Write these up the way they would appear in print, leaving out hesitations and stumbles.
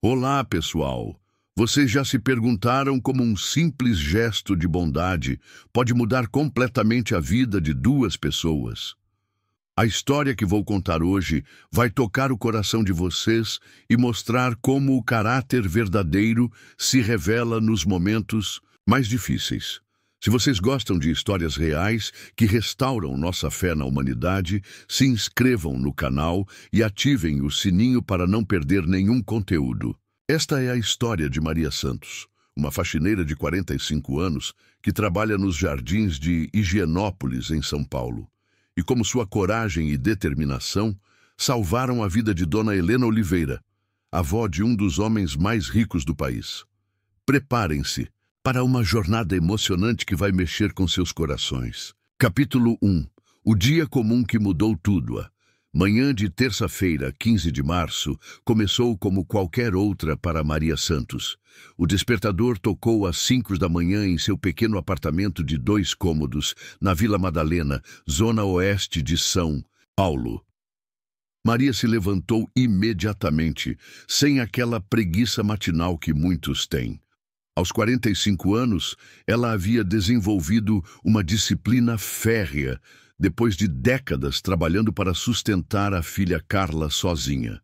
Olá, pessoal! Vocês já se perguntaram como um simples gesto de bondade pode mudar completamente a vida de duas pessoas? A história que vou contar hoje vai tocar o coração de vocês e mostrar como o caráter verdadeiro se revela nos momentos mais difíceis. Se vocês gostam de histórias reais que restauram nossa fé na humanidade, se inscrevam no canal e ativem o sininho para não perder nenhum conteúdo. Esta é a história de Maria Santos, uma faxineira de 45 anos que trabalha nos jardins de Higienópolis, em São Paulo. E como sua coragem e determinação salvaram a vida de Dona Helena Oliveira, avó de um dos homens mais ricos do país. Preparem-se para uma jornada emocionante que vai mexer com seus corações. Capítulo 1. O dia comum que mudou tudo. Manhã de terça-feira, 15 de março, começou como qualquer outra para Maria Santos. O despertador tocou às 5 da manhã em seu pequeno apartamento de 2 cômodos, na Vila Madalena, zona oeste de São Paulo. Maria se levantou imediatamente, sem aquela preguiça matinal que muitos têm. Aos 45 anos, ela havia desenvolvido uma disciplina férrea, depois de décadas trabalhando para sustentar a filha Carla sozinha.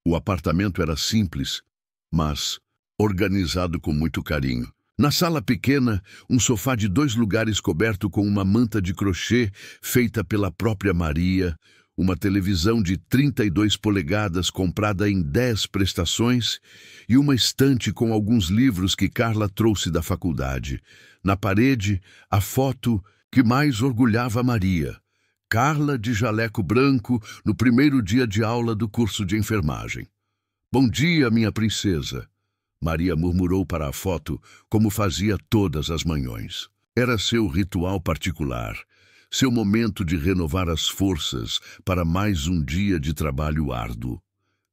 O apartamento era simples, mas organizado com muito carinho. Na sala pequena, um sofá de 2 lugares coberto com uma manta de crochê feita pela própria Maria, uma televisão de 32 polegadas comprada em 10 prestações e uma estante com alguns livros que Carla trouxe da faculdade. Na parede, a foto que mais orgulhava Maria: Carla de jaleco branco no primeiro dia de aula do curso de enfermagem. "Bom dia, minha princesa", Maria murmurou para a foto, como fazia todas as manhãs. Era seu ritual particular, seu momento de renovar as forças para mais um dia de trabalho árduo.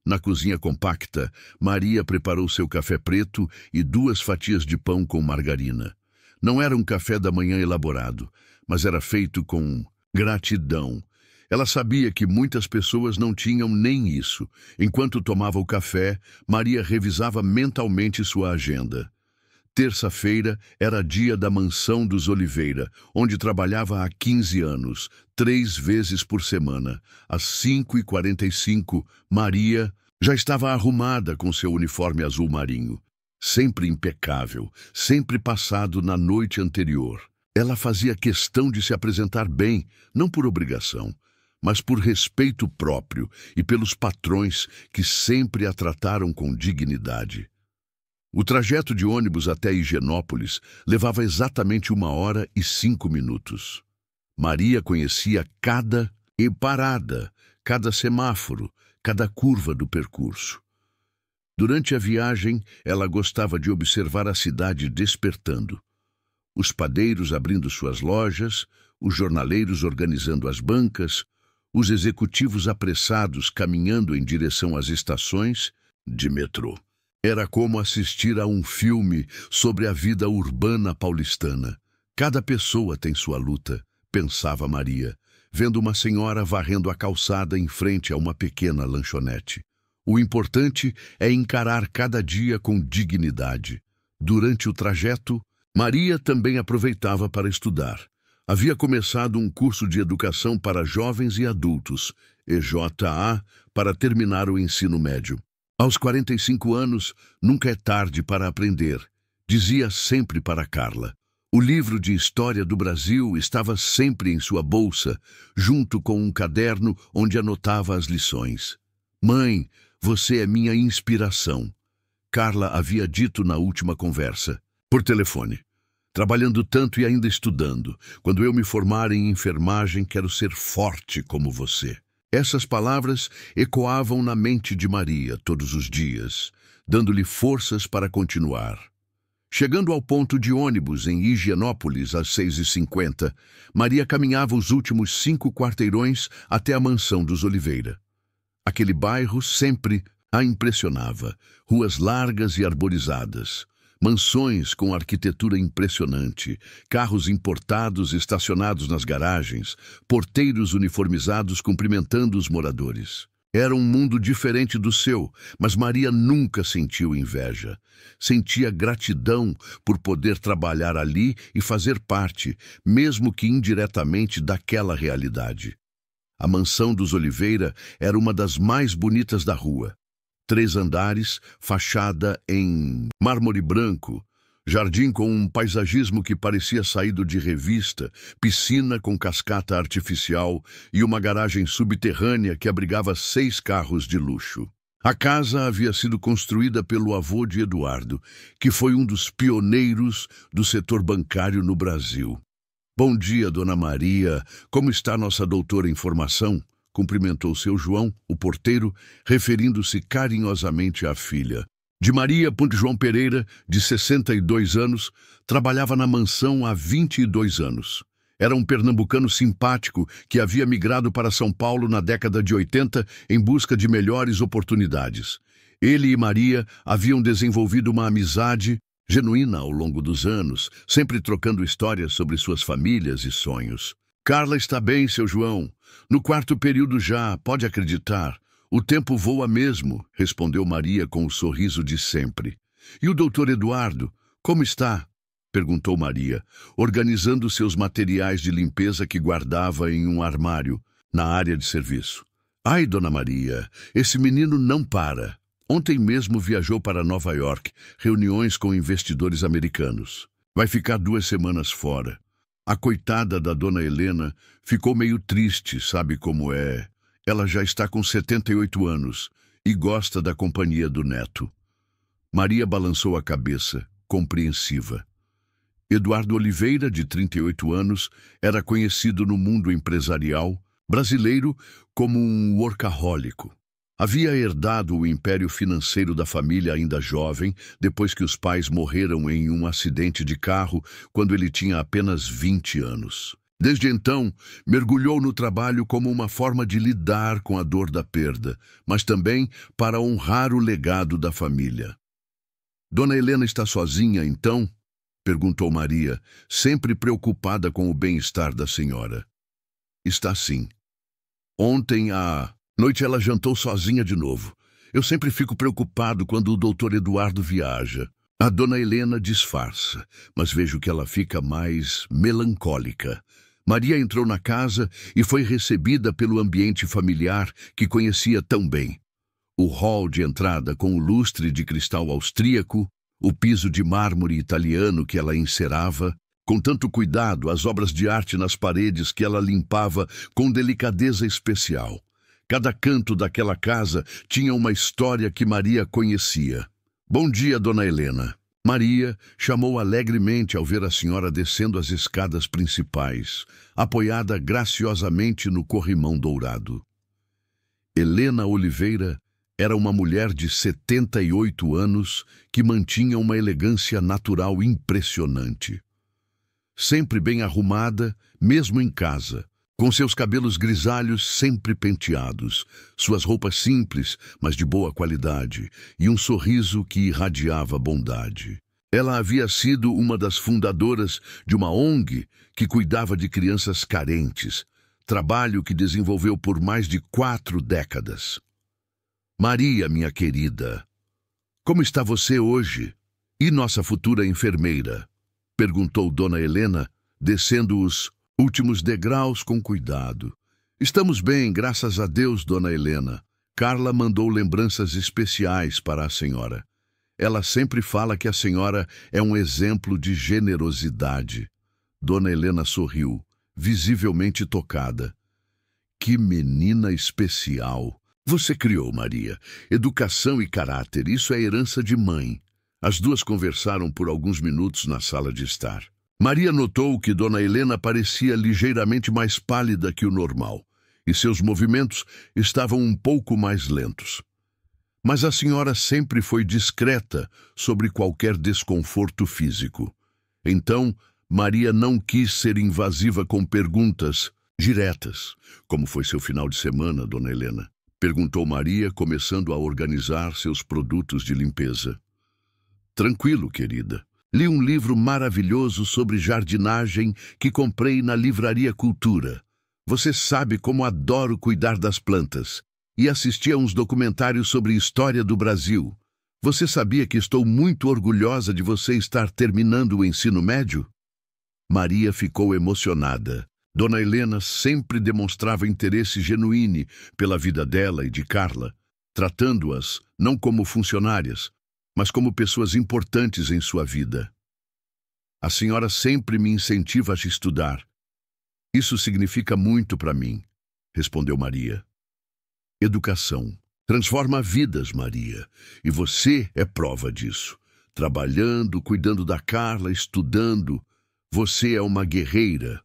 Na cozinha compacta, Maria preparou seu café preto e 2 fatias de pão com margarina. Não era um café da manhã elaborado, mas era feito com gratidão. Ela sabia que muitas pessoas não tinham nem isso. Enquanto tomava o café, Maria revisava mentalmente sua agenda. Terça-feira era dia da mansão dos Oliveira, onde trabalhava há 15 anos, 3 vezes por semana. Às 5h45, Maria já estava arrumada com seu uniforme azul marinho. Sempre impecável, sempre passado na noite anterior. Ela fazia questão de se apresentar bem, não por obrigação, mas por respeito próprio e pelos patrões que sempre a trataram com dignidade. O trajeto de ônibus até Higienópolis levava exatamente 1h05. Maria conhecia cada parada, cada semáforo, cada curva do percurso. Durante a viagem, ela gostava de observar a cidade despertando. Os padeiros abrindo suas lojas, os jornaleiros organizando as bancas, os executivos apressados caminhando em direção às estações de metrô. Era como assistir a um filme sobre a vida urbana paulistana. Cada pessoa tem sua luta, pensava Maria, vendo uma senhora varrendo a calçada em frente a uma pequena lanchonete. O importante é encarar cada dia com dignidade. Durante o trajeto, Maria também aproveitava para estudar. Havia começado um curso de educação para jovens e adultos, EJA, para terminar o ensino médio. Aos 45 anos, nunca é tarde para aprender, dizia sempre para Carla. O livro de História do Brasil estava sempre em sua bolsa, junto com um caderno onde anotava as lições. "Mãe, você é minha inspiração", Carla havia dito na última conversa, por telefone. "Trabalhando tanto e ainda estudando. Quando eu me formar em enfermagem, quero ser forte como você." Essas palavras ecoavam na mente de Maria todos os dias, dando-lhe forças para continuar. Chegando ao ponto de ônibus em Higienópolis às 6h50, Maria caminhava os últimos 5 quarteirões até a mansão dos Oliveira. Aquele bairro sempre a impressionava. Ruas largas e arborizadas, mansões com arquitetura impressionante, carros importados estacionados nas garagens, porteiros uniformizados cumprimentando os moradores. Era um mundo diferente do seu, mas Maria nunca sentiu inveja. Sentia gratidão por poder trabalhar ali e fazer parte, mesmo que indiretamente, daquela realidade. A mansão dos Oliveira era uma das mais bonitas da rua. 3 andares, fachada em mármore branco, jardim com um paisagismo que parecia saído de revista, piscina com cascata artificial e uma garagem subterrânea que abrigava 6 carros de luxo. A casa havia sido construída pelo avô de Eduardo, que foi um dos pioneiros do setor bancário no Brasil. Bom dia, Dona Maria. Como está nossa doutora em formação? Cumprimentou seu João, o porteiro, referindo-se carinhosamente à filha. De Maria João Pereira, de 62 anos, trabalhava na mansão há 22 anos. Era um pernambucano simpático que havia migrado para São Paulo na década de 80 em busca de melhores oportunidades. Ele e Maria haviam desenvolvido uma amizade genuína ao longo dos anos, sempre trocando histórias sobre suas famílias e sonhos. Carla está bem, seu João. No 4º período já, pode acreditar. O tempo voa mesmo, respondeu Maria com o sorriso de sempre. E o doutor Eduardo, como está? Perguntou Maria, organizando seus materiais de limpeza que guardava em um armário, na área de serviço. Ai, Dona Maria, esse menino não para. Ontem mesmo viajou para Nova York, reuniões com investidores americanos. Vai ficar 2 semanas fora. A coitada da Dona Helena ficou meio triste, sabe como é? Ela já está com 78 anos e gosta da companhia do neto. Maria balançou a cabeça, compreensiva. Eduardo Oliveira, de 38 anos, era conhecido no mundo empresarial brasileiro como um workahólico. Havia herdado o império financeiro da família ainda jovem, depois que os pais morreram em um acidente de carro quando ele tinha apenas 20 anos. Desde então, mergulhou no trabalho como uma forma de lidar com a dor da perda, mas também para honrar o legado da família. Dona Helena está sozinha, então? Perguntou Maria, sempre preocupada com o bem-estar da senhora. Está sim. Ontem à noite ela jantou sozinha de novo. Eu sempre fico preocupado quando o doutor Eduardo viaja. A Dona Helena disfarça, mas vejo que ela fica mais melancólica. Maria entrou na casa e foi recebida pelo ambiente familiar que conhecia tão bem. O hall de entrada com o lustre de cristal austríaco, o piso de mármore italiano que ela encerava, com tanto cuidado as obras de arte nas paredes que ela limpava com delicadeza especial. Cada canto daquela casa tinha uma história que Maria conhecia. Bom dia, Dona Helena. Maria chamou alegremente ao ver a senhora descendo as escadas principais, apoiada graciosamente no corrimão dourado. Helena Oliveira era uma mulher de 78 anos que mantinha uma elegância natural impressionante. Sempre bem arrumada, mesmo em casa, com seus cabelos grisalhos sempre penteados, suas roupas simples, mas de boa qualidade, e um sorriso que irradiava bondade. Ela havia sido uma das fundadoras de uma ONG que cuidava de crianças carentes, trabalho que desenvolveu por mais de 4 décadas. Maria, minha querida, como está você hoje? E nossa futura enfermeira? Perguntou Dona Helena, descendo os últimos degraus com cuidado. Estamos bem, graças a Deus, Dona Helena. Carla mandou lembranças especiais para a senhora. Ela sempre fala que a senhora é um exemplo de generosidade. Dona Helena sorriu, visivelmente tocada. Que menina especial! Você criou, Maria. Educação e caráter, isso é herança de mãe. As duas conversaram por alguns minutos na sala de estar. Maria notou que Dona Helena parecia ligeiramente mais pálida que o normal, e seus movimentos estavam um pouco mais lentos. Mas a senhora sempre foi discreta sobre qualquer desconforto físico. Então, Maria não quis ser invasiva com perguntas diretas. Como foi seu final de semana, Dona Helena? Perguntou Maria, começando a organizar seus produtos de limpeza. Tranquilo, querida. Li um livro maravilhoso sobre jardinagem que comprei na Livraria Cultura. Você sabe como adoro cuidar das plantas. e assisti a uns documentários sobre história do Brasil. Você sabia que estou muito orgulhosa de você estar terminando o ensino médio? Maria ficou emocionada. Dona Helena sempre demonstrava interesse genuíno pela vida dela e de Carla, tratando-as não como funcionárias, mas como pessoas importantes em sua vida. A senhora sempre me incentiva a estudar. Isso significa muito para mim, respondeu Maria. Educação transforma vidas, Maria, e você é prova disso. Trabalhando, cuidando da Carla, estudando, você é uma guerreira.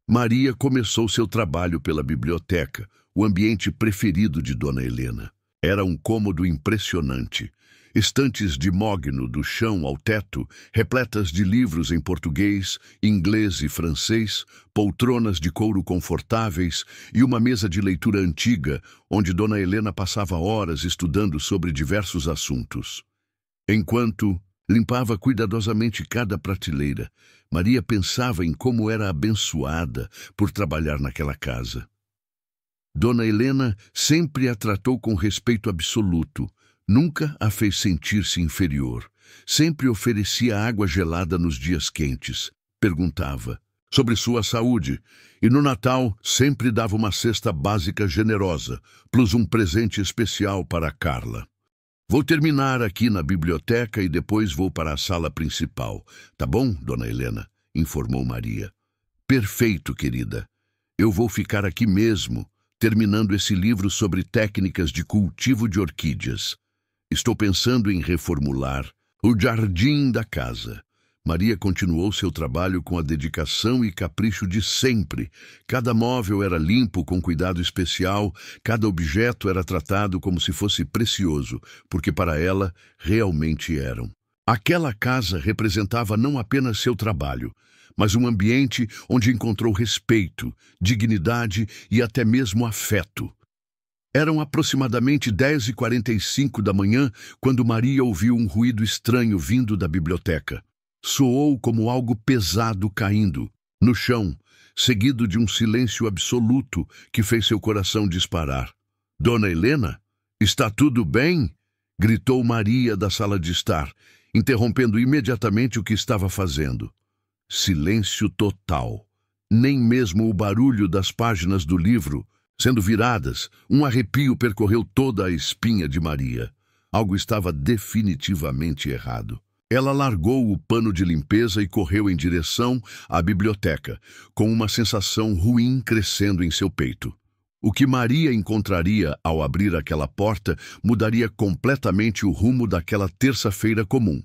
Maria começou seu trabalho pela biblioteca, o ambiente preferido de Dona Helena. Era um cômodo impressionante. Estantes de mogno do chão ao teto, repletas de livros em português, inglês e francês, poltronas de couro confortáveis e uma mesa de leitura antiga, onde Dona Helena passava horas estudando sobre diversos assuntos. Enquanto limpava cuidadosamente cada prateleira, Maria pensava em como era abençoada por trabalhar naquela casa. Dona Helena sempre a tratou com respeito absoluto. Nunca a fez sentir-se inferior. Sempre oferecia água gelada nos dias quentes. Perguntava sobre sua saúde e no Natal sempre dava uma cesta básica generosa, plus um presente especial para Carla. Vou terminar aqui na biblioteca e depois vou para a sala principal. Tá bom, Dona Helena? Informou Maria. Perfeito, querida. Eu vou ficar aqui mesmo, terminando esse livro sobre técnicas de cultivo de orquídeas. Estou pensando em reformular o jardim da casa. Maria continuou seu trabalho com a dedicação e capricho de sempre. Cada móvel era limpo com cuidado especial, cada objeto era tratado como se fosse precioso, porque para ela realmente eram. Aquela casa representava não apenas seu trabalho, mas um ambiente onde encontrou respeito, dignidade e até mesmo afeto. Eram aproximadamente 10h45 da manhã quando Maria ouviu um ruído estranho vindo da biblioteca. Soou como algo pesado caindo no chão, seguido de um silêncio absoluto que fez seu coração disparar. Dona Helena? Está tudo bem? Gritou Maria da sala de estar, interrompendo imediatamente o que estava fazendo. Silêncio total. Nem mesmo o barulho das páginas do livro sendo viradas, um arrepio percorreu toda a espinha de Maria. Algo estava definitivamente errado. Ela largou o pano de limpeza e correu em direção à biblioteca, com uma sensação ruim crescendo em seu peito. O que Maria encontraria ao abrir aquela porta mudaria completamente o rumo daquela terça-feira comum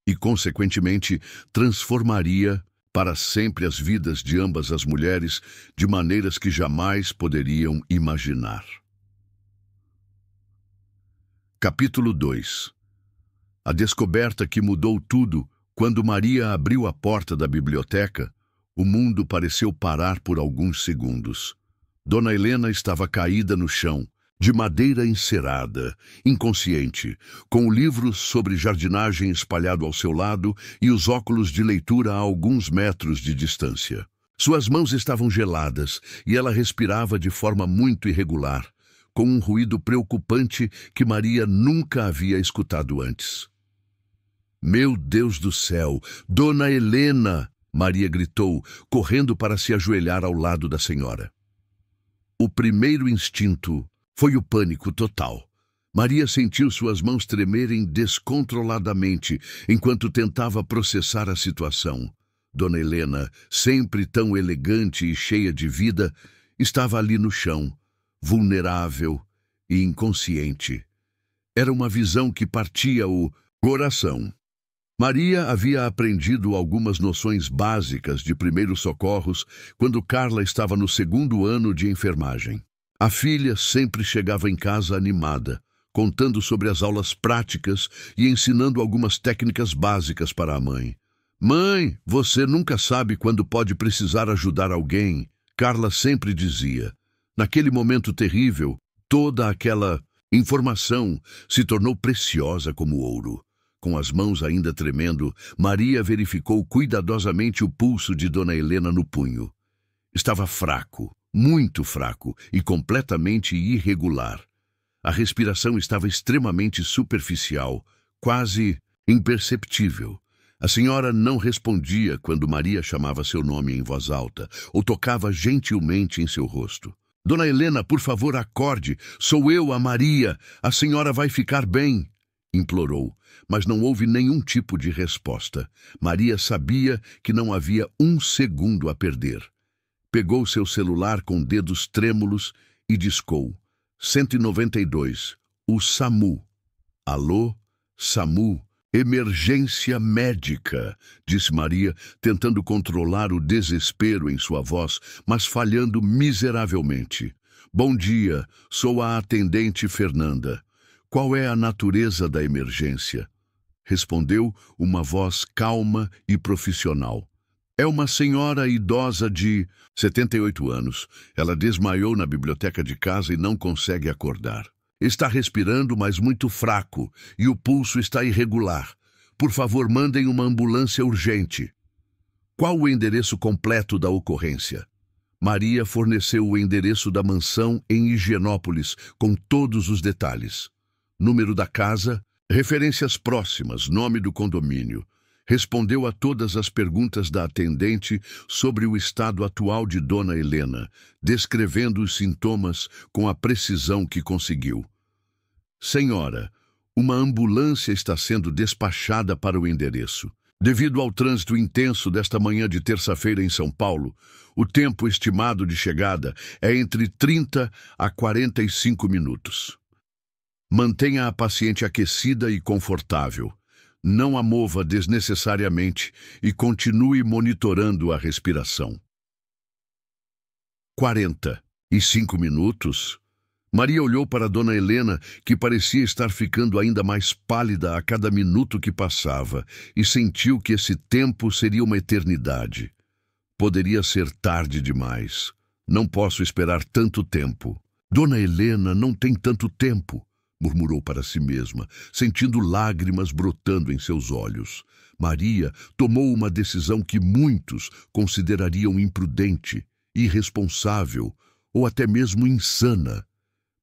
e, consequentemente, transformaria para sempre as vidas de ambas as mulheres de maneiras que jamais poderiam imaginar. Capítulo 2. A descoberta que mudou tudo. Quando Maria abriu a porta da biblioteca, o mundo pareceu parar por alguns segundos. Dona Helena estava caída no chão, de madeira encerada, inconsciente, com o livro sobre jardinagem espalhado ao seu lado e os óculos de leitura a alguns metros de distância. Suas mãos estavam geladas e ela respirava de forma muito irregular, com um ruído preocupante que Maria nunca havia escutado antes. Meu Deus do céu! Dona Helena! Maria gritou, correndo para se ajoelhar ao lado da senhora. O primeiro instinto foi o pânico total. Maria sentiu suas mãos tremerem descontroladamente enquanto tentava processar a situação. Dona Helena, sempre tão elegante e cheia de vida, estava ali no chão, vulnerável e inconsciente. Era uma visão que partia o coração. Maria havia aprendido algumas noções básicas de primeiros socorros quando Carla estava no 2º ano de enfermagem. A filha sempre chegava em casa animada, contando sobre as aulas práticas e ensinando algumas técnicas básicas para a mãe. Mãe, você nunca sabe quando pode precisar ajudar alguém, Carla sempre dizia. Naquele momento terrível, toda aquela informação se tornou preciosa como ouro. Com as mãos ainda tremendo, Maria verificou cuidadosamente o pulso de Dona Helena no punho. Estava fraco, muito fraco e completamente irregular. A respiração estava extremamente superficial, quase imperceptível. A senhora não respondia quando Maria chamava seu nome em voz alta ou tocava gentilmente em seu rosto. Dona Helena, por favor, acorde. Sou eu, a Maria. A senhora vai ficar bem, implorou, mas não houve nenhum tipo de resposta. Maria sabia que não havia um segundo a perder. Pegou seu celular com dedos trêmulos e discou. 192. O SAMU. Alô? SAMU? Emergência médica, disse Maria, tentando controlar o desespero em sua voz, mas falhando miseravelmente. Bom dia, sou a atendente Fernanda. Qual é a natureza da emergência? Respondeu uma voz calma e profissional. É uma senhora idosa de 78 anos. Ela desmaiou na biblioteca de casa e não consegue acordar. Está respirando, mas muito fraco, e o pulso está irregular. Por favor, mandem uma ambulância urgente. Qual o endereço completo da ocorrência? Maria forneceu o endereço da mansão em Higienópolis, com todos os detalhes. Número da casa, referências próximas, nome do condomínio. Respondeu a todas as perguntas da atendente sobre o estado atual de Dona Helena, descrevendo os sintomas com a precisão que conseguiu. Senhora, uma ambulância está sendo despachada para o endereço. Devido ao trânsito intenso desta manhã de terça-feira em São Paulo, o tempo estimado de chegada é entre 30 a 45 minutos. Mantenha a paciente aquecida e confortável. Não a mova desnecessariamente e continue monitorando a respiração. 45 minutos? Maria olhou para Dona Helena, que parecia estar ficando ainda mais pálida a cada minuto que passava, e sentiu que esse tempo seria uma eternidade. Poderia ser tarde demais. Não posso esperar tanto tempo. Dona Helena não tem tanto tempo, murmurou para si mesma, sentindo lágrimas brotando em seus olhos. Maria tomou uma decisão que muitos considerariam imprudente, irresponsável ou até mesmo insana.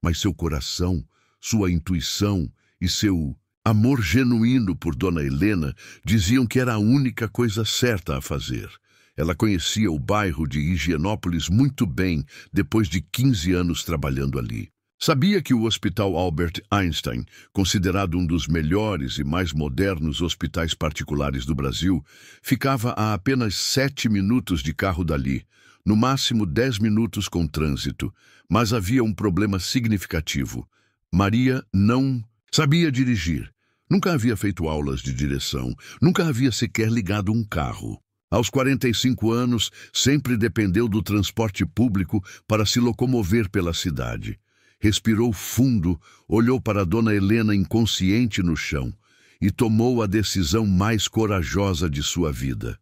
Mas seu coração, sua intuição e seu amor genuíno por Dona Helena diziam que era a única coisa certa a fazer. Ela conhecia o bairro de Higienópolis muito bem depois de 15 anos trabalhando ali. Sabia que o Hospital Albert Einstein, considerado um dos melhores e mais modernos hospitais particulares do Brasil, ficava a apenas 7 minutos de carro dali, no máximo 10 minutos com trânsito, mas havia um problema significativo. Maria não sabia dirigir. Nunca havia feito aulas de direção, nunca havia sequer ligado um carro. Aos 45 anos, sempre dependeu do transporte público para se locomover pela cidade. Respirou fundo, olhou para Dona Helena inconsciente no chão e tomou a decisão mais corajosa de sua vida.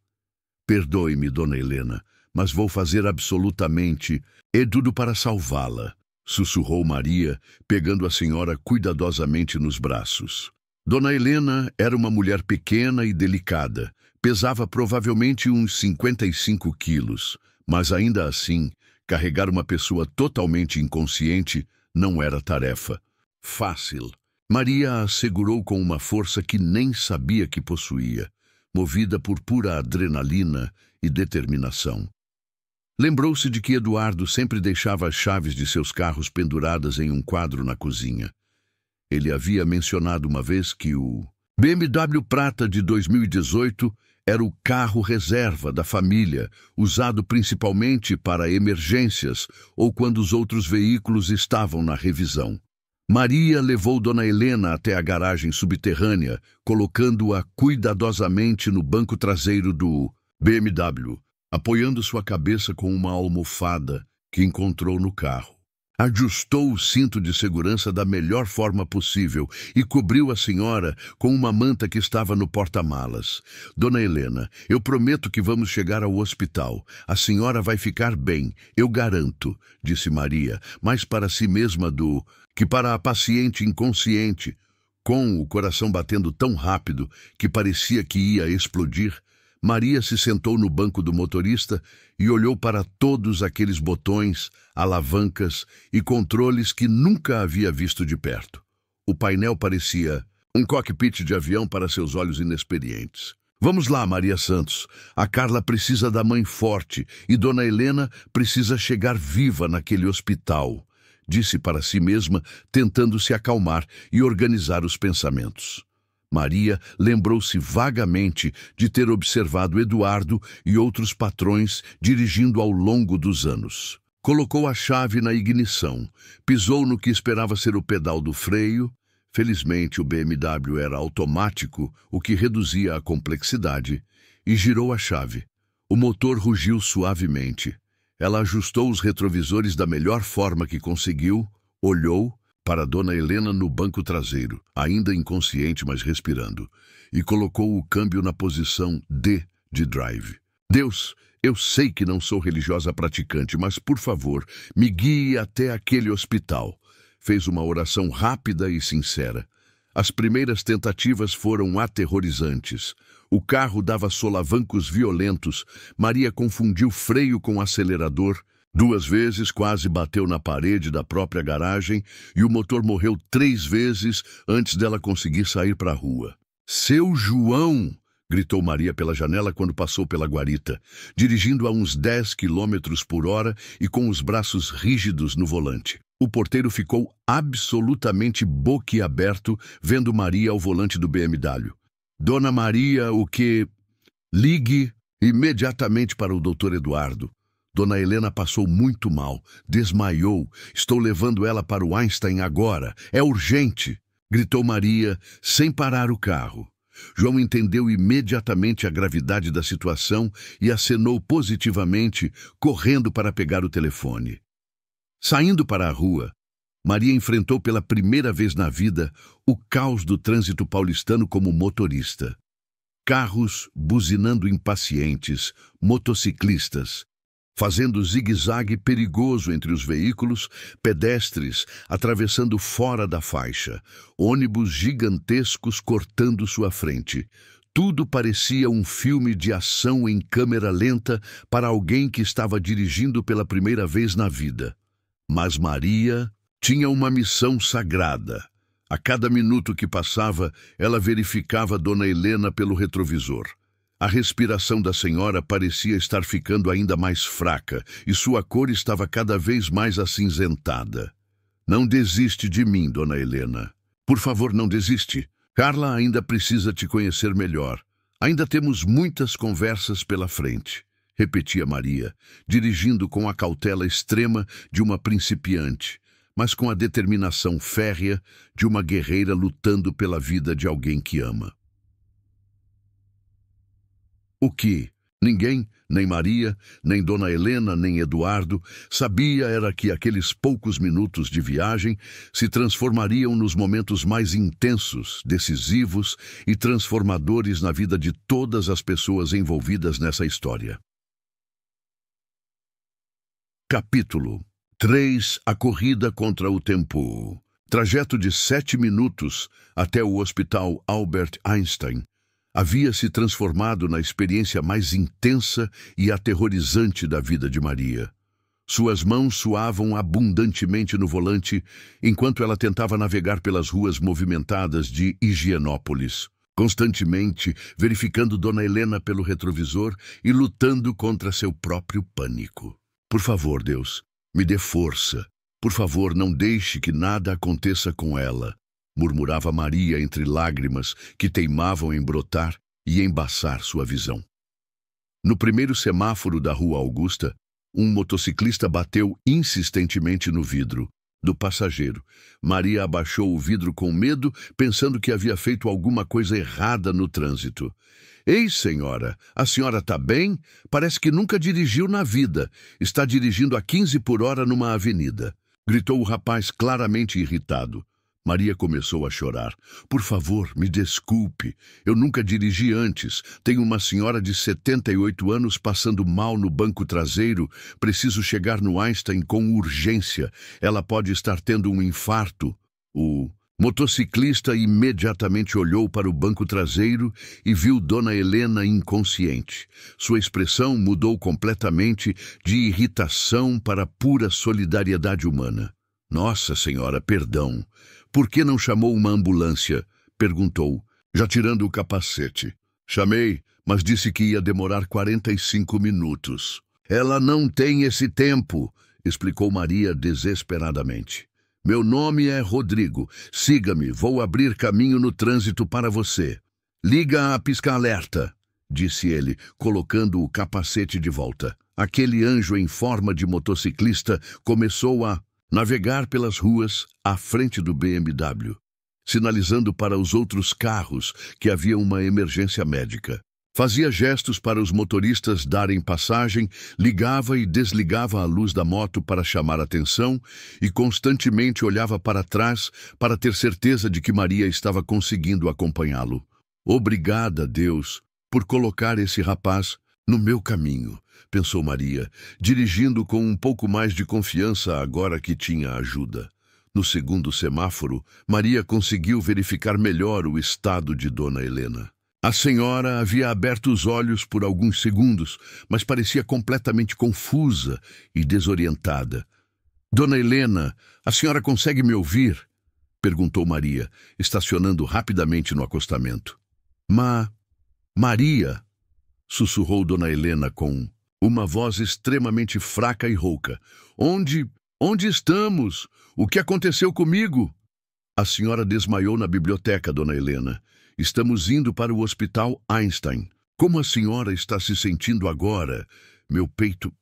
Perdoe-me, Dona Helena, mas vou fazer absolutamente tudo para salvá-la, sussurrou Maria, pegando a senhora cuidadosamente nos braços. Dona Helena era uma mulher pequena e delicada, pesava provavelmente uns 55 quilos, mas ainda assim, carregar uma pessoa totalmente inconsciente não era tarefa fácil. Maria a segurou com uma força que nem sabia que possuía, movida por pura adrenalina e determinação. Lembrou-se de que Eduardo sempre deixava as chaves de seus carros penduradas em um quadro na cozinha. Ele havia mencionado uma vez que o BMW Prata de 2018 era o carro reserva da família, usado principalmente para emergências ou quando os outros veículos estavam na revisão. Maria levou Dona Helena até a garagem subterrânea, colocando-a cuidadosamente no banco traseiro do BMW, apoiando sua cabeça com uma almofada que encontrou no carro. Ajustou o cinto de segurança da melhor forma possível e cobriu a senhora com uma manta que estava no porta-malas. Dona Helena, eu prometo que vamos chegar ao hospital. A senhora vai ficar bem, eu garanto, disse Maria, mais para si mesma do que para a paciente inconsciente. Com o coração batendo tão rápido que parecia que ia explodir, Maria se sentou no banco do motorista e olhou para todos aqueles botões, alavancas e controles que nunca havia visto de perto. O painel parecia um cockpit de avião para seus olhos inexperientes. Vamos lá, Maria Santos. A Carla precisa da mãe forte e Dona Helena precisa chegar viva naquele hospital, disse para si mesma, tentando se acalmar e organizar os pensamentos. Maria lembrou-se vagamente de ter observado Eduardo e outros patrões dirigindo ao longo dos anos. Colocou a chave na ignição, pisou no que esperava ser o pedal do freio. Felizmente, o BMW era automático, o que reduzia a complexidade, e girou a chave. O motor rugiu suavemente. Ela ajustou os retrovisores da melhor forma que conseguiu, olhou para Dona Helena no banco traseiro, ainda inconsciente, mas respirando, e colocou o câmbio na posição D de drive. Deus, eu sei que não sou religiosa praticante, mas, por favor, me guie até aquele hospital. Fez uma oração rápida e sincera. As primeiras tentativas foram aterrorizantes. O carro dava solavancos violentos. Maria confundiu freio com acelerador. 2 vezes quase bateu na parede da própria garagem e o motor morreu 3 vezes antes dela conseguir sair para a rua. Seu João! Gritou Maria pela janela quando passou pela guarita, dirigindo a uns 10 km/h e com os braços rígidos no volante. O porteiro ficou absolutamente boquiaberto vendo Maria ao volante do BMW. Dona Maria, o que? Ligue imediatamente para o Dr. Eduardo. Dona Helena passou muito mal, desmaiou. Estou levando ela para o Einstein agora. É urgente! Gritou Maria, sem parar o carro. João entendeu imediatamente a gravidade da situação e acenou positivamente, correndo para pegar o telefone. Saindo para a rua, Maria enfrentou pela primeira vez na vida o caos do trânsito paulistano como motorista. Carros buzinando impacientes, motociclistas, fazendo zigue-zague perigoso entre os veículos, pedestres atravessando fora da faixa, ônibus gigantescos cortando sua frente. Tudo parecia um filme de ação em câmera lenta para alguém que estava dirigindo pela primeira vez na vida. Mas Maria tinha uma missão sagrada. A cada minuto que passava, ela verificava Dona Helena pelo retrovisor. A respiração da senhora parecia estar ficando ainda mais fraca e sua cor estava cada vez mais acinzentada. Não desiste de mim, Dona Helena. Por favor, não desiste. Carla ainda precisa te conhecer melhor. Ainda temos muitas conversas pela frente, repetia Maria, dirigindo com a cautela extrema de uma principiante, mas com a determinação férrea de uma guerreira lutando pela vida de alguém que ama. O que ninguém, nem Maria, nem Dona Helena, nem Eduardo, sabia era que aqueles poucos minutos de viagem se transformariam nos momentos mais intensos, decisivos e transformadores na vida de todas as pessoas envolvidas nessa história. Capítulo 3. A corrida contra o tempo. Trajeto de 7 minutos até o Hospital Albert Einstein havia se transformado na experiência mais intensa e aterrorizante da vida de Maria. Suas mãos suavam abundantemente no volante enquanto ela tentava navegar pelas ruas movimentadas de Higienópolis, constantemente verificando Dona Helena pelo retrovisor e lutando contra seu próprio pânico. Por favor, Deus, me dê força. Por favor, não deixe que nada aconteça com ela, murmurava Maria entre lágrimas que teimavam em brotar e embaçar sua visão. No primeiro semáforo da Rua Augusta, um motociclista bateu insistentemente no vidro do passageiro. Maria abaixou o vidro com medo, pensando que havia feito alguma coisa errada no trânsito. Ei, senhora, a senhora está bem? Parece que nunca dirigiu na vida. Está dirigindo a 15 por hora numa avenida, gritou o rapaz claramente irritado. Maria começou a chorar. Por favor, me desculpe. Eu nunca dirigi antes. Tenho uma senhora de 78 anos passando mal no banco traseiro. Preciso chegar no Einstein com urgência. Ela pode estar tendo um infarto. O Motociclista imediatamente olhou para o banco traseiro e viu Dona Helena inconsciente. Sua expressão mudou completamente de irritação para pura solidariedade humana. Nossa Senhora, perdão. Por que não chamou uma ambulância? Perguntou, já tirando o capacete. Chamei, mas disse que ia demorar 45 minutos. Ela não tem esse tempo, explicou Maria desesperadamente. Meu nome é Rodrigo. Siga-me, vou abrir caminho no trânsito para você. Liga a pisca-alerta, disse ele, colocando o capacete de volta. Aquele anjo em forma de motociclista começou a navegar pelas ruas à frente do BMW, sinalizando para os outros carros que havia uma emergência médica. Fazia gestos para os motoristas darem passagem, ligava e desligava a luz da moto para chamar atenção e constantemente olhava para trás para ter certeza de que Maria estava conseguindo acompanhá-lo. Obrigada, Deus, por colocar esse rapaz no meu caminho, pensou Maria, dirigindo com um pouco mais de confiança agora que tinha ajuda. No segundo semáforo, Maria conseguiu verificar melhor o estado de Dona Helena. A senhora havia aberto os olhos por alguns segundos, mas parecia completamente confusa e desorientada. Dona Helena, a senhora consegue me ouvir? Perguntou Maria, estacionando rapidamente no acostamento. Maria, sussurrou Dona Helena com uma voz extremamente fraca e rouca. Onde estamos? O que aconteceu comigo? A senhora desmaiou na biblioteca, Dona Helena. Estamos indo para o Hospital Einstein. Como a senhora está se sentindo agora? Meu peito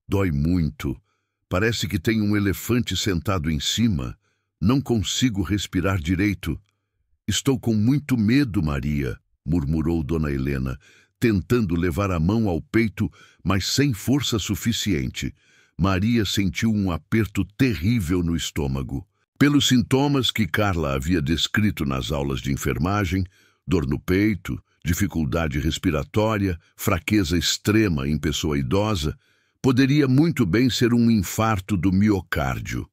dói muito. Parece que tem um elefante sentado em cima. Não consigo respirar direito. Estou com muito medo, Maria, murmurou Dona Helena, tentando levar a mão ao peito, mas sem força suficiente. Maria sentiu um aperto terrível no estômago. Pelos sintomas que Carla havia descrito nas aulas de enfermagem, dor no peito, dificuldade respiratória, fraqueza extrema em pessoa idosa, poderia muito bem ser um infarto do miocárdio.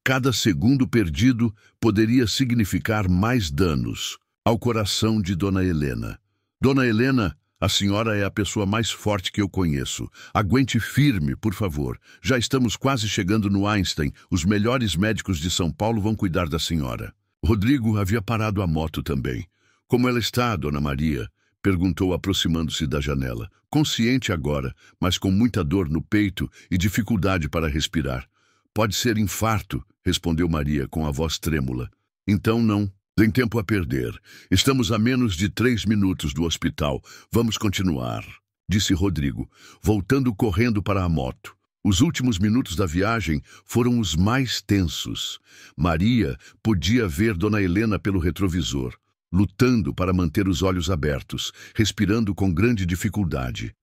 Cada segundo perdido poderia significar mais danos ao coração de Dona Helena. Dona Helena, a senhora é a pessoa mais forte que eu conheço. Aguente firme, por favor. Já estamos quase chegando no Einstein. Os melhores médicos de São Paulo vão cuidar da senhora. Rodrigo havia parado a moto também. Como ela está, Dona Maria? Perguntou aproximando-se da janela. Consciente agora, mas com muita dor no peito e dificuldade para respirar. Pode ser infarto, respondeu Maria com a voz trêmula. Então não. Tem tempo a perder. Estamos a menos de 3 minutos do hospital. Vamos continuar, disse Rodrigo, voltando correndo para a moto. Os últimos minutos da viagem foram os mais tensos. Maria podia ver Dona Helena pelo retrovisor, lutando para manter os olhos abertos, respirando com grande dificuldade.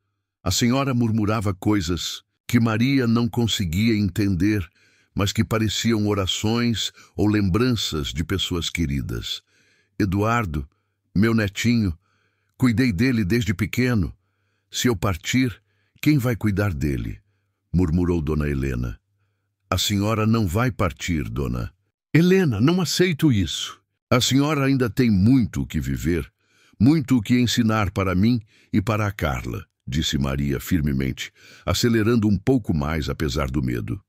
A senhora murmurava coisas que Maria não conseguia entender, mas que pareciam orações ou lembranças de pessoas queridas. Eduardo, meu netinho, cuidei dele desde pequeno. Se eu partir, quem vai cuidar dele? Murmurou Dona Helena. A senhora não vai partir, Dona. Helena, não aceito isso. A senhora ainda tem muito o que viver, muito o que ensinar para mim e para a Carla, disse Maria firmemente, acelerando um pouco mais apesar do medo.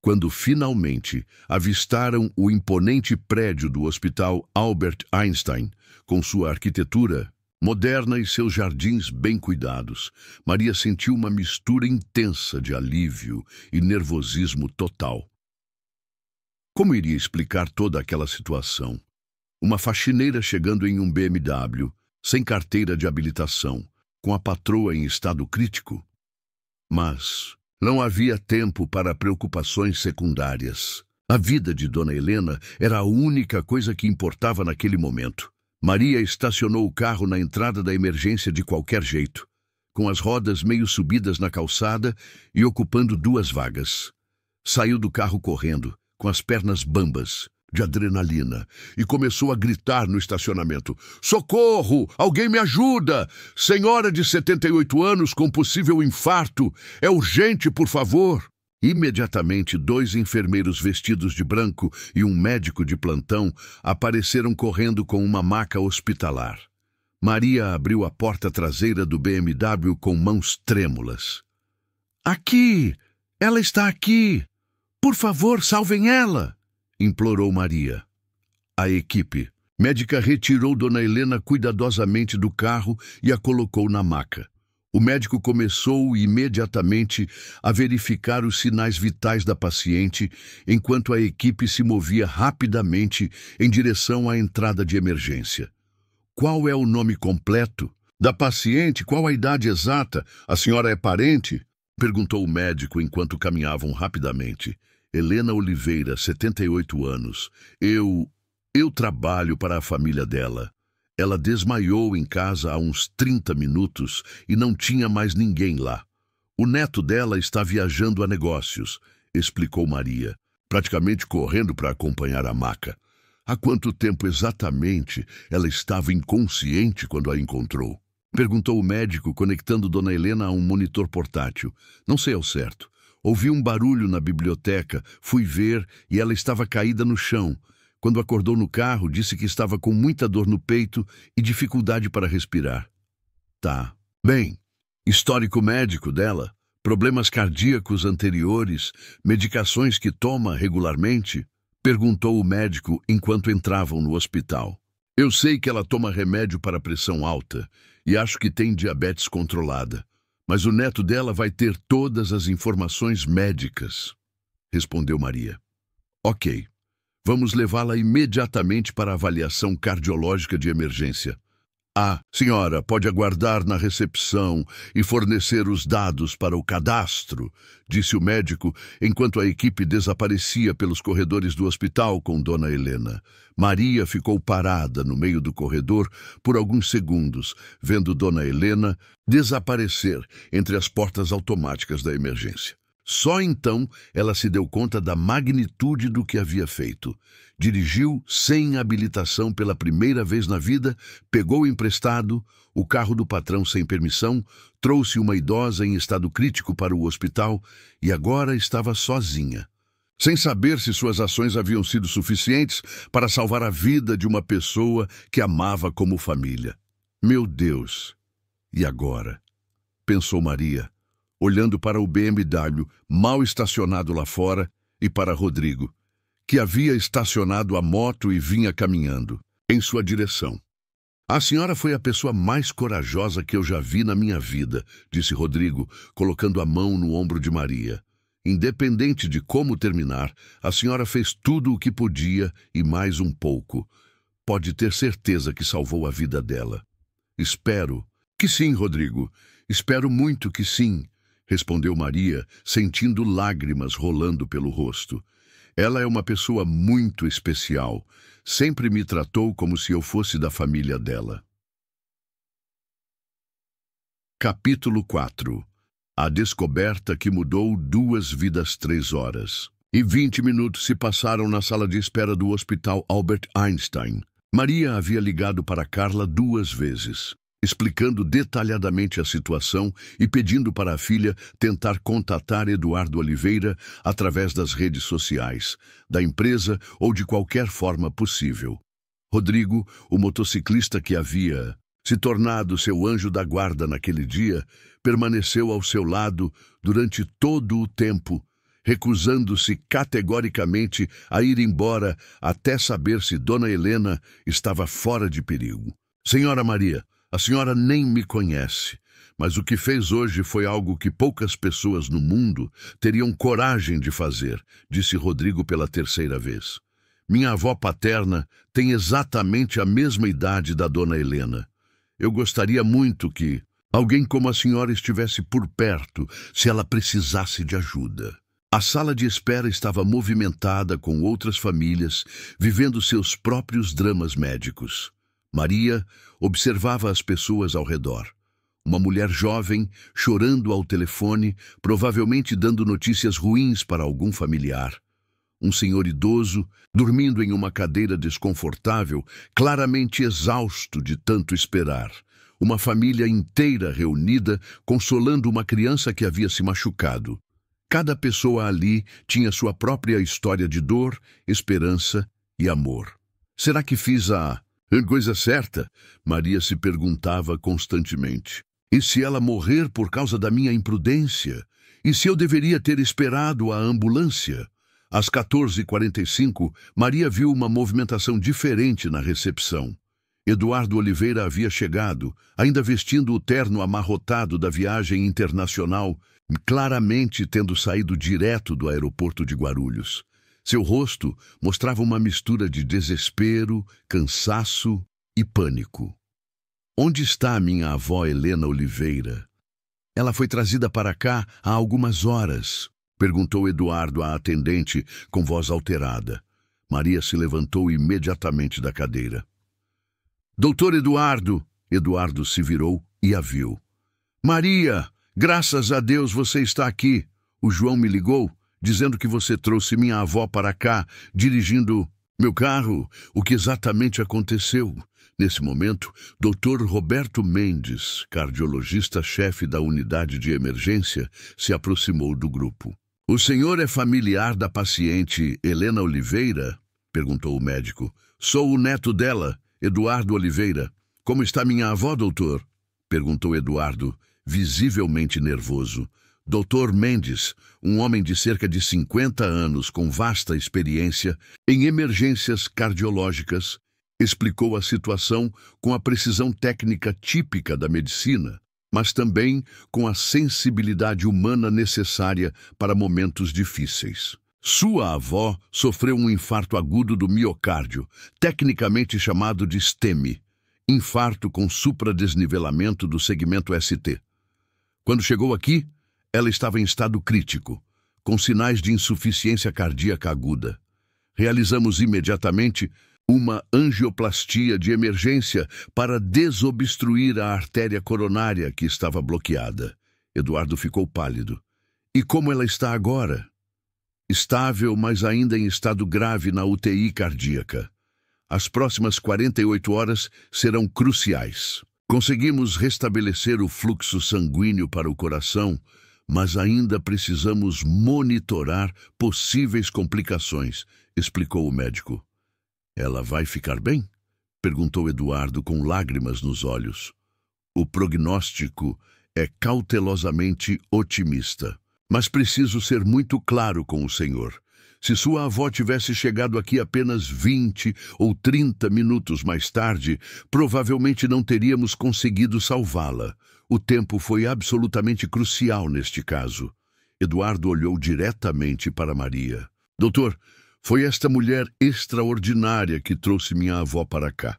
Quando finalmente avistaram o imponente prédio do Hospital Albert Einstein, com sua arquitetura moderna e seus jardins bem cuidados, Maria sentiu uma mistura intensa de alívio e nervosismo total. Como iria explicar toda aquela situação? Uma faxineira chegando em um BMW, sem carteira de habilitação, com a patroa em estado crítico? Mas não havia tempo para preocupações secundárias. A vida de Dona Helena era a única coisa que importava naquele momento. Maria estacionou o carro na entrada da emergência de qualquer jeito, com as rodas meio subidas na calçada e ocupando 2 vagas. Saiu do carro correndo, com as pernas bambas, de adrenalina, e começou a gritar no estacionamento. Socorro! Alguém me ajuda! Senhora de 78 anos com possível infarto! É urgente, por favor! Imediatamente, 2 enfermeiros vestidos de branco e um médico de plantão apareceram correndo com uma maca hospitalar. Maria abriu a porta traseira do BMW com mãos trêmulas. "Aqui! Ela está aqui! Por favor, salvem ela!" implorou Maria. A equipe médica retirou Dona Helena cuidadosamente do carro e a colocou na maca. O médico começou imediatamente a verificar os sinais vitais da paciente, enquanto a equipe se movia rapidamente em direção à entrada de emergência. "Qual é o nome completo da paciente? Qual a idade exata? A senhora é parente?" perguntou o médico enquanto caminhavam rapidamente. "Helena Oliveira, 78 anos. Eu trabalho para a família dela. Ela desmaiou em casa há uns 30 minutos e não tinha mais ninguém lá. O neto dela está viajando a negócios", explicou Maria, praticamente correndo para acompanhar a maca. "Há quanto tempo exatamente ela estava inconsciente quando a encontrou?" perguntou o médico, conectando Dona Helena a um monitor portátil. "Não sei ao certo. Ouvi um barulho na biblioteca, fui ver e ela estava caída no chão. Quando acordou no carro, disse que estava com muita dor no peito e dificuldade para respirar." "Tá. Bem, histórico médico dela? Problemas cardíacos anteriores? Medicações que toma regularmente?" perguntou o médico enquanto entravam no hospital. "Eu sei que ela toma remédio para pressão alta e acho que tem diabetes controlada, mas o neto dela vai ter todas as informações médicas", respondeu Maria. "Ok. Vamos levá-la imediatamente para a avaliação cardiológica de emergência. A senhora pode aguardar na recepção e fornecer os dados para o cadastro", disse o médico, enquanto a equipe desaparecia pelos corredores do hospital com Dona Helena. Maria ficou parada no meio do corredor por alguns segundos, vendo Dona Helena desaparecer entre as portas automáticas da emergência. Só então ela se deu conta da magnitude do que havia feito. Dirigiu sem habilitação pela primeira vez na vida, pegou emprestado o carro do patrão sem permissão, trouxe uma idosa em estado crítico para o hospital e agora estava sozinha, sem saber se suas ações haviam sido suficientes para salvar a vida de uma pessoa que amava como família. "Meu Deus! E agora?" pensou Maria, olhando para o BMW mal estacionado lá fora e para Rodrigo, que havia estacionado a moto e vinha caminhando em sua direção. "A senhora foi a pessoa mais corajosa que eu já vi na minha vida", disse Rodrigo, colocando a mão no ombro de Maria. "Independente de como terminar, a senhora fez tudo o que podia e mais um pouco. Pode ter certeza que salvou a vida dela." "Espero que sim, Rodrigo. Espero muito que sim", respondeu Maria, sentindo lágrimas rolando pelo rosto. "Ela é uma pessoa muito especial. Sempre me tratou como se eu fosse da família dela." Capítulo 4. A descoberta que mudou 2 vidas 3 horas. 20 minutos se passaram na sala de espera do Hospital Albert Einstein. Maria havia ligado para Carla 2 vezes, explicando detalhadamente a situação e pedindo para a filha tentar contatar Eduardo Oliveira através das redes sociais, da empresa ou de qualquer forma possível. Rodrigo, o motociclista que havia se tornado seu anjo da guarda naquele dia, permaneceu ao seu lado durante todo o tempo, recusando-se categoricamente a ir embora até saber se Dona Helena estava fora de perigo. "Senhora Maria, a senhora nem me conhece, mas o que fez hoje foi algo que poucas pessoas no mundo teriam coragem de fazer", disse Rodrigo pela 3ª vez. "Minha avó paterna tem exatamente a mesma idade da Dona Helena. Eu gostaria muito que alguém como a senhora estivesse por perto se ela precisasse de ajuda." A sala de espera estava movimentada com outras famílias, vivendo seus próprios dramas médicos. Maria observava as pessoas ao redor. Uma mulher jovem, chorando ao telefone, provavelmente dando notícias ruins para algum familiar. Um senhor idoso, dormindo em uma cadeira desconfortável, claramente exausto de tanto esperar. Uma família inteira reunida, consolando uma criança que havia se machucado. Cada pessoa ali tinha sua própria história de dor, esperança e amor. Será que fiz a coisa certa? Maria se perguntava constantemente. E se ela morrer por causa da minha imprudência? E se eu deveria ter esperado a ambulância? Às 14h45, Maria viu uma movimentação diferente na recepção. Eduardo Oliveira havia chegado, ainda vestindo o terno amarrotado da viagem internacional, claramente tendo saído direto do aeroporto de Guarulhos. Seu rosto mostrava uma mistura de desespero, cansaço e pânico. Onde está a minha avó Helena Oliveira? Ela foi trazida para cá há algumas horas, perguntou Eduardo à atendente com voz alterada. Maria se levantou imediatamente da cadeira. Doutor Eduardo! Eduardo se virou e a viu. Maria! Graças a Deus você está aqui. O João me ligou, dizendo que você trouxe minha avó para cá, dirigindo meu carro. O que exatamente aconteceu? Nesse momento, Dr. Roberto Mendes, cardiologista-chefe da unidade de emergência, se aproximou do grupo. O senhor é familiar da paciente Helena Oliveira? Perguntou o médico. Sou o neto dela, Eduardo Oliveira. Como está minha avó, doutor? Perguntou Eduardo, visivelmente nervoso. Dr. Mendes, um homem de cerca de 50 anos com vasta experiência em emergências cardiológicas, explicou a situação com a precisão técnica típica da medicina, mas também com a sensibilidade humana necessária para momentos difíceis. Sua avó sofreu um infarto agudo do miocárdio, tecnicamente chamado de STEMI, infarto com supradesnivelamento do segmento ST. Quando chegou aqui, ela estava em estado crítico, com sinais de insuficiência cardíaca aguda. Realizamos imediatamente uma angioplastia de emergência para desobstruir a artéria coronária que estava bloqueada. Eduardo ficou pálido. E como ela está agora? Estável, mas ainda em estado grave na UTI cardíaca. As próximas 48 horas serão cruciais. Conseguimos restabelecer o fluxo sanguíneo para o coração, mas ainda precisamos monitorar possíveis complicações, explicou o médico. Ela vai ficar bem? Perguntou Eduardo com lágrimas nos olhos. O prognóstico é cautelosamente otimista, mas preciso ser muito claro com o senhor. Se sua avó tivesse chegado aqui apenas 20 ou 30 minutos mais tarde, provavelmente não teríamos conseguido salvá-la. O tempo foi absolutamente crucial neste caso. Eduardo olhou diretamente para Maria. Doutor, foi esta mulher extraordinária que trouxe minha avó para cá.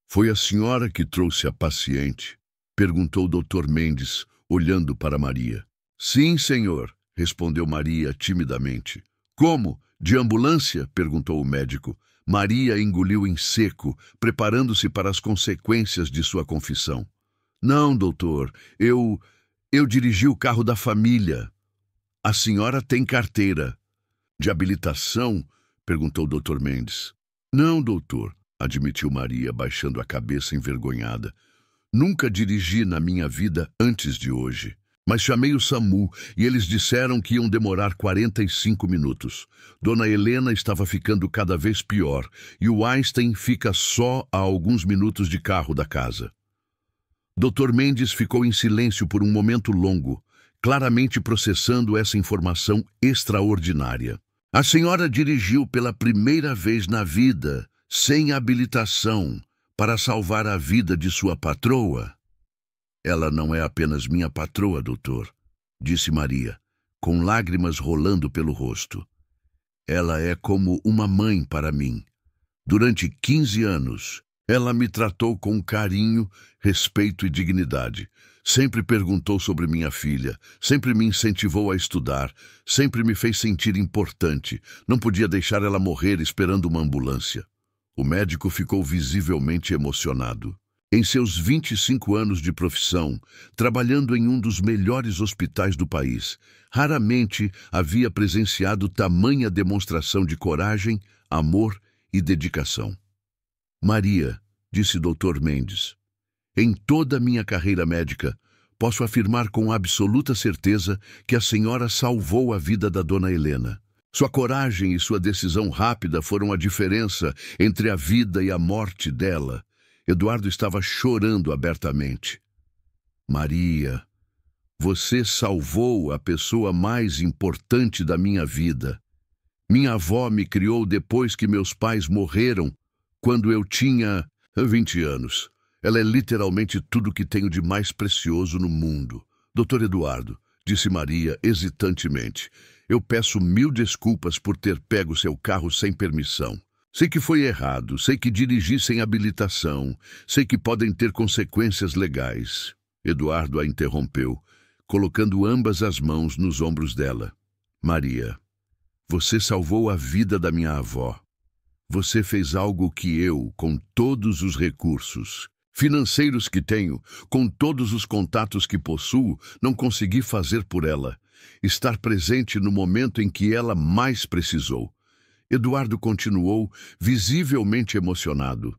Foi a senhora que trouxe a paciente? Perguntou o Dr. Mendes, olhando para Maria. Sim, senhor, respondeu Maria timidamente. Como? De ambulância? Perguntou o médico. Maria engoliu em seco, preparando-se para as consequências de sua confissão. Não, doutor, eu dirigi o carro da família. A senhora tem carteira. De habilitação? Perguntou o Dr. Mendes. Não, doutor, admitiu Maria, baixando a cabeça envergonhada. Nunca dirigi na minha vida antes de hoje. Mas chamei o SAMU e eles disseram que iam demorar 45 minutos. Dona Helena estava ficando cada vez pior e o Einstein fica só a alguns minutos de carro da casa. Dr. Mendes ficou em silêncio por um momento longo, claramente processando essa informação extraordinária. A senhora dirigiu pela primeira vez na vida, sem habilitação, para salvar a vida de sua patroa? Ela não é apenas minha patroa, doutor, disse Maria, com lágrimas rolando pelo rosto. Ela é como uma mãe para mim. Durante 15 anos, ela me tratou com carinho, respeito e dignidade. Sempre perguntou sobre minha filha, sempre me incentivou a estudar, sempre me fez sentir importante. Não podia deixar ela morrer esperando uma ambulância. O médico ficou visivelmente emocionado. Em seus 25 anos de profissão, trabalhando em um dos melhores hospitais do país, raramente havia presenciado tamanha demonstração de coragem, amor e dedicação. Maria, disse Dr. Mendes, em toda a minha carreira médica, posso afirmar com absoluta certeza que a senhora salvou a vida da dona Helena. Sua coragem e sua decisão rápida foram a diferença entre a vida e a morte dela. Eduardo estava chorando abertamente. Maria, você salvou a pessoa mais importante da minha vida. Minha avó me criou depois que meus pais morreram, quando eu tinha 20 anos. Ela é literalmente tudo que tenho de mais precioso no mundo. Doutor Eduardo, disse Maria hesitantemente, eu peço 1000 desculpas por ter pego seu carro sem permissão. Sei que foi errado, sei que dirigi sem habilitação, sei que podem ter consequências legais. Eduardo a interrompeu, colocando ambas as mãos nos ombros dela. Maria, você salvou a vida da minha avó. Você fez algo que eu, com todos os recursos financeiros que tenho, com todos os contatos que possuo, não consegui fazer por ela. Estar presente no momento em que ela mais precisou. Eduardo continuou, visivelmente emocionado.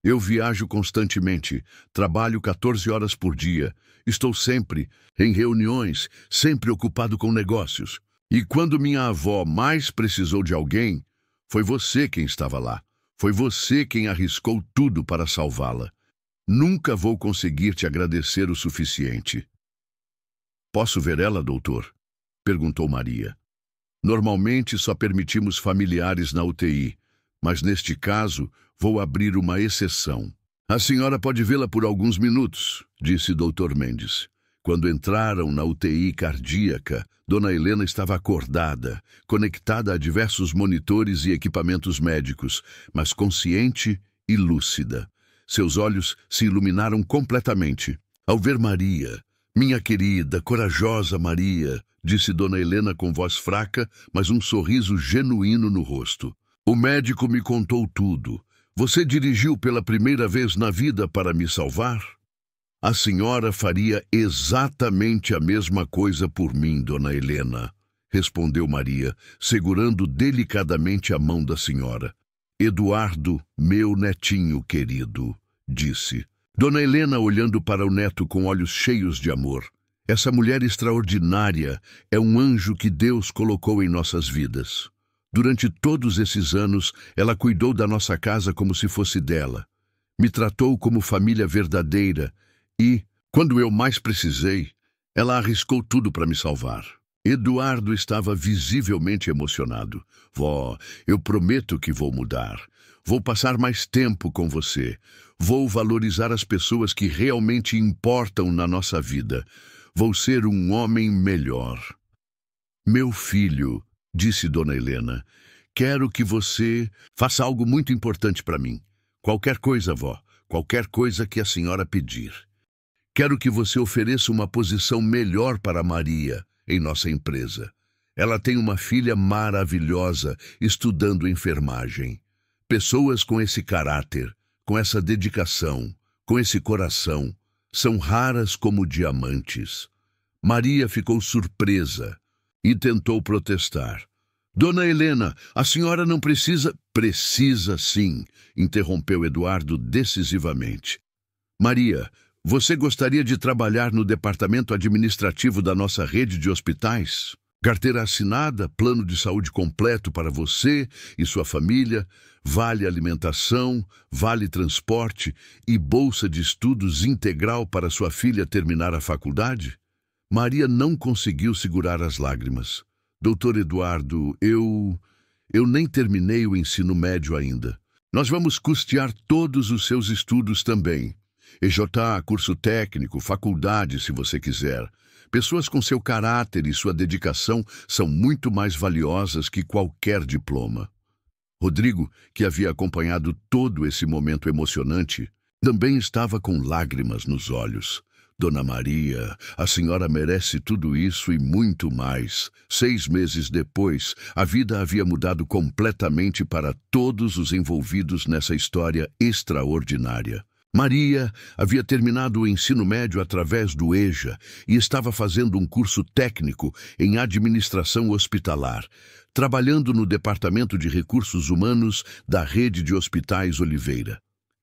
Eu viajo constantemente, trabalho 14 horas por dia, estou sempre em reuniões, sempre ocupado com negócios. E quando minha avó mais precisou de alguém, foi você quem estava lá. Foi você quem arriscou tudo para salvá-la. Nunca vou conseguir te agradecer o suficiente. Posso ver ela, doutor? Perguntou Maria. Normalmente só permitimos familiares na UTI, mas neste caso vou abrir uma exceção. A senhora pode vê-la por alguns minutos, disse Dr. Mendes. Quando entraram na UTI cardíaca, Dona Helena estava acordada, conectada a diversos monitores e equipamentos médicos, mas consciente e lúcida. Seus olhos se iluminaram completamente. Ao ver Maria, minha querida, corajosa Maria, disse Dona Helena com voz fraca, mas um sorriso genuíno no rosto. O médico me contou tudo. Você dirigiu pela primeira vez na vida para me salvar? A senhora faria exatamente a mesma coisa por mim, Dona Helena, respondeu Maria, segurando delicadamente a mão da senhora. Eduardo, meu netinho querido, disse. Dona Helena olhando para o neto com olhos cheios de amor. Essa mulher extraordinária é um anjo que Deus colocou em nossas vidas. Durante todos esses anos, ela cuidou da nossa casa como se fosse dela. Me tratou como família verdadeira e, quando eu mais precisei, ela arriscou tudo para me salvar. Eduardo estava visivelmente emocionado. Vó, eu prometo que vou mudar. Vou passar mais tempo com você. Vou valorizar as pessoas que realmente importam na nossa vida. Vou ser um homem melhor. Meu filho, disse Dona Helena, quero que você faça algo muito importante para mim. Qualquer coisa, vó, qualquer coisa que a senhora pedir. Quero que você ofereça uma posição melhor para Maria em nossa empresa. Ela tem uma filha maravilhosa estudando enfermagem. Pessoas com esse caráter, com essa dedicação, com esse coração, são raras como diamantes. Maria ficou surpresa e tentou protestar. Dona Helena, a senhora não precisa... Precisa sim, interrompeu Eduardo decisivamente. Maria, você gostaria de trabalhar no departamento administrativo da nossa rede de hospitais? Carteira assinada, plano de saúde completo para você e sua família, vale alimentação, vale transporte e bolsa de estudos integral para sua filha terminar a faculdade? Maria não conseguiu segurar as lágrimas. Doutor Eduardo, eu nem terminei o ensino médio ainda. Nós vamos custear todos os seus estudos também. EJ, curso técnico, faculdade, se você quiser. Pessoas com seu caráter e sua dedicação são muito mais valiosas que qualquer diploma. Rodrigo, que havia acompanhado todo esse momento emocionante, também estava com lágrimas nos olhos. Dona Maria, a senhora merece tudo isso e muito mais. 6 meses depois, a vida havia mudado completamente para todos os envolvidos nessa história extraordinária. Maria havia terminado o ensino médio através do EJA e estava fazendo um curso técnico em administração hospitalar, trabalhando no Departamento de Recursos Humanos da Rede de Hospitais Oliveira.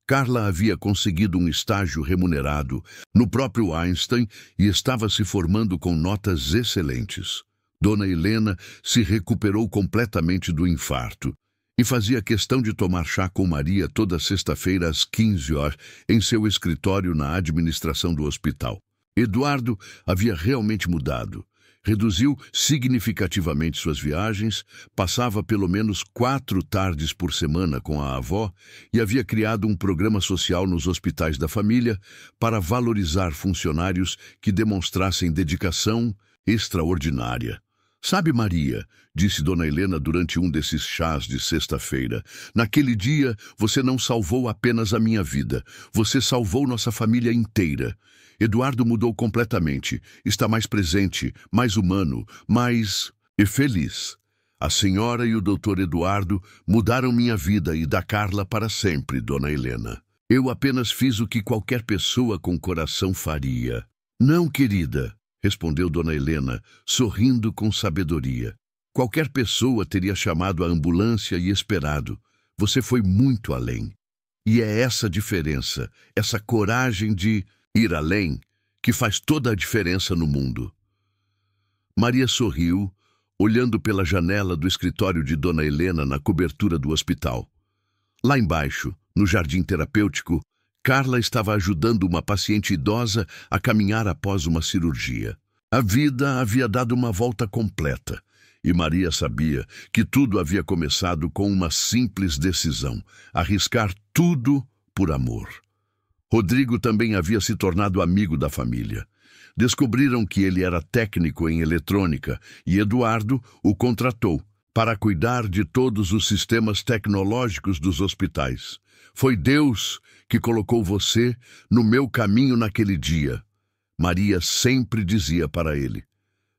Carla havia conseguido um estágio remunerado no próprio Einstein e estava se formando com notas excelentes. Dona Helena se recuperou completamente do infarto e fazia questão de tomar chá com Maria toda sexta-feira às 15 horas em seu escritório na administração do hospital. Eduardo havia realmente mudado. Reduziu significativamente suas viagens, passava pelo menos 4 tardes por semana com a avó e havia criado um programa social nos hospitais da família para valorizar funcionários que demonstrassem dedicação extraordinária. "Sabe, Maria", disse Dona Helena durante um desses chás de sexta-feira, "naquele dia você não salvou apenas a minha vida, você salvou nossa família inteira. Eduardo mudou completamente, está mais presente, mais humano, mais feliz. A senhora e o doutor Eduardo mudaram minha vida e da Carla para sempre, Dona Helena. Eu apenas fiz o que qualquer pessoa com coração faria." "Não, querida", respondeu Dona Helena, sorrindo com sabedoria. "Qualquer pessoa teria chamado a ambulância e esperado. Você foi muito além. E é essa diferença, essa coragem de ir além, que faz toda a diferença no mundo." Maria sorriu, olhando pela janela do escritório de Dona Helena na cobertura do hospital. Lá embaixo, no jardim terapêutico, Carla estava ajudando uma paciente idosa a caminhar após uma cirurgia. A vida havia dado uma volta completa, e Maria sabia que tudo havia começado com uma simples decisão: arriscar tudo por amor. Rodrigo também havia se tornado amigo da família. Descobriram que ele era técnico em eletrônica e Eduardo o contratou para cuidar de todos os sistemas tecnológicos dos hospitais. "Foi Deus que colocou você no meu caminho naquele dia", Maria sempre dizia para ele.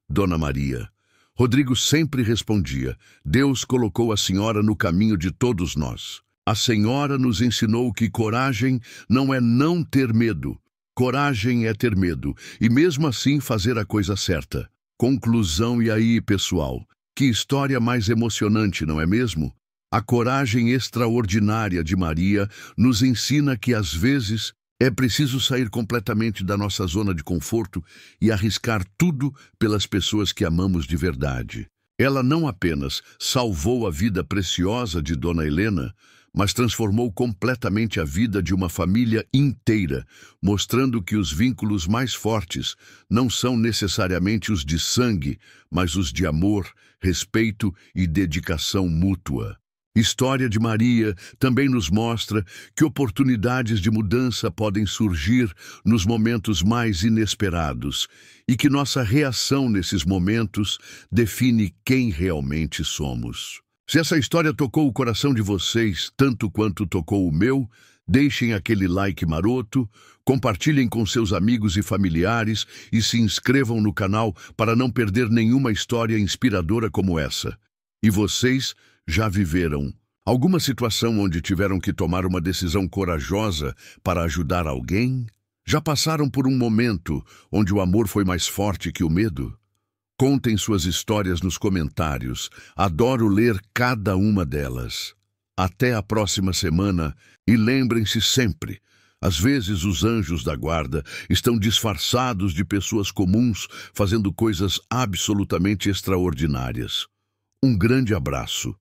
"Dona Maria." Rodrigo sempre respondia: "Deus colocou a senhora no caminho de todos nós. A senhora nos ensinou que coragem não é não ter medo. Coragem é ter medo e mesmo assim fazer a coisa certa." Conclusão. E aí, pessoal? Que história mais emocionante, não é mesmo? A coragem extraordinária de Maria nos ensina que às vezes é preciso sair completamente da nossa zona de conforto e arriscar tudo pelas pessoas que amamos de verdade. Ela não apenas salvou a vida preciosa de Dona Helena, mas transformou completamente a vida de uma família inteira, mostrando que os vínculos mais fortes não são necessariamente os de sangue, mas os de amor, respeito e dedicação mútua. História de Maria também nos mostra que oportunidades de mudança podem surgir nos momentos mais inesperados e que nossa reação nesses momentos define quem realmente somos. Se essa história tocou o coração de vocês tanto quanto tocou o meu, deixem aquele like maroto, compartilhem com seus amigos e familiares e se inscrevam no canal para não perder nenhuma história inspiradora como essa. E vocês já viveram alguma situação onde tiveram que tomar uma decisão corajosa para ajudar alguém? Já passaram por um momento onde o amor foi mais forte que o medo? Contem suas histórias nos comentários. Adoro ler cada uma delas. Até a próxima semana e lembrem-se sempre, às vezes os anjos da guarda estão disfarçados de pessoas comuns fazendo coisas absolutamente extraordinárias. Um grande abraço.